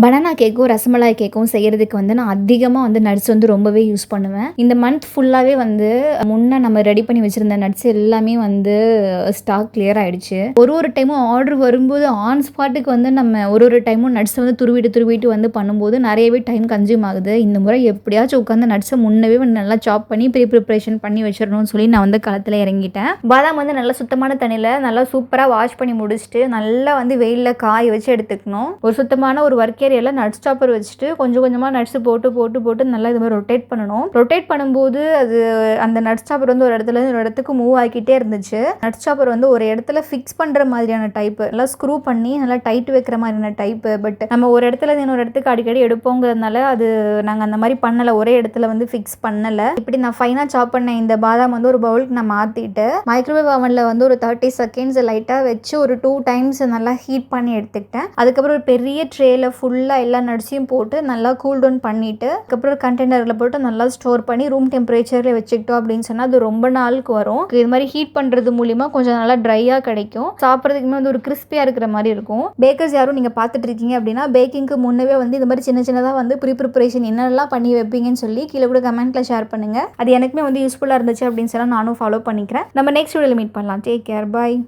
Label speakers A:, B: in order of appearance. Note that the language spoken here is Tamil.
A: பனானா கேக்கும் ரசமலாய் கேக்கும் செய்கிறதுக்கு வந்து நான் அதிகமாக வந்து நட்ஸ் வந்து ரொம்பவே யூஸ் பண்ணுவேன். இந்த மந்த் ஃபுல்லாகவே வந்து முன்னே நம்ம ரெடி பண்ணி வச்சுருந்த நட்ஸ் எல்லாமே வந்து ஸ்டாக் கிளியர் ஆகிடுச்சு. ஒரு டைமும் ஆர்டர் வரும்போது ஆன் ஸ்பாட்டுக்கு வந்து நம்ம ஒரு டைமும் நட்ஸ் வந்து துருவிட்டு வந்து பண்ணும்போது நிறையவே டைம் கன்சியூம் ஆகுது. இந்த முறை எப்படியாச்சும் உட்காந்து நட்ஸை முன்னவே வந்து நல்லா சாப் பண்ணி ப்ரிப்ரேஷன் பண்ணி வச்சிடணும்னு சொல்லி நான் வந்து களத்தில் இறங்கிட்டேன். பாதாம் வந்து நல்லா சுத்தமான தண்ணியில் நல்லா சூப்பராக வாஷ் பண்ணி முடிச்சுட்டு நல்லா வந்து வெயிலில் காய வச்சு எடுத்துக்கணும். ஒரு சுத்தமான ஒரு ஒர்க் ஏரியாவில் நட்ஸ் சாப்பர் வச்சுட்டு கொஞ்சம் கொஞ்சமாக நட்ஸ் போட்டு நல்லா இது மாதிரி ரொட்டேட் பண்ணணும். ரொட்டேட் பண்ணும்போது அது அந்த நட்ஸ் சாப்பர் வந்து ஒரு இடத்துல ஒரு இடத்துக்கு மூவ் ஆகிக்கிட்டே இருந்துச்சு. நட்ஸ் சாப்பர் வந்து ஒரு இடத்துல ஃபிக்ஸ் பண்ணுற மாதிரியான டைப்பு, நல்லா ஸ்க்ரூ பண்ணி நல்லா டைட் வைக்கிற மாதிரியான டைப்பு. பட் நம்ம ஒரு இடத்துல இன்னொரு இடத்துக்கு அடிக்கடி எடுப்போங்கிறதுனால அது நாங்கள் அந்த மாதிரி பண்ணலை, ஒரே இடத்துல வந்து ஃபிக்ஸ் பண்ணலை. இப்படி நான் ஃபைனாக சாப் பண்ண இந்த பாதாம் வந்து ஒரு பவுலுக்கு நான் மாற்றிட்டு மைக்ரோவேவ் அவனில் வந்து ஒரு 30 செகண்ட்ஸ் லைட்டாக வச்சு ஒரு 2 டைம்ஸ் நல்லா ஹீட் பண்ணி எடுத்துக்கிட்டேன். அதுக்கப்புறம் ஒரு பெரிய ட்ரேயில் ஃபுல்லாக எல்லா நட்ஸையும் போட்டு நல்லா கூல் டவுன் பண்ணிவிட்டு அதுக்கப்புறம் கண்டெய்னரில் போட்டு நல்லா ஸ்டோர் பண்ணி ரூம் டெம்பரேச்சரில் வச்சுக்கிட்டோம் அப்படின்னு சொன்னால் அது ரொம்ப நாளுக்கு வரும். இது மாதிரி ஹீட் பண்ணுறது மூலிமா கொஞ்சம் நல்லா ட்ரையாக கிடைக்கும். சாப்பிட்றதுக்குமே வந்து ஒரு கிறிஸ்பியாக இருக்கிற மாதிரி இருக்கும். பேக்கர்ஸ் யாரும் நீங்கள் பார்த்துட்டு இருக்கீங்க அப்படின்னா பேக்கிங்க்கு முன்னவே வந்து இந்த மாதிரி சின்னதாக வந்து ப்ரிப்ரேஷன் என்னெல்லாம் பண்ணி வைப்பீங்கன்னு சொல்லி கீழே கூட கமெண்ட்டில் ஷேர் பண்ணுங்கள். அது எனக்குமே வந்து யூஸ்ஃபுல்லாக இருந்துச்சு அப்படின்னு சொன்னால் நானும் ஃபாலோ பண்ணிக்கிறேன். நம்ம நெக்ஸ்ட் வீடியோவில் மீட் பண்ணலாம். டேக் கேர், பாய்.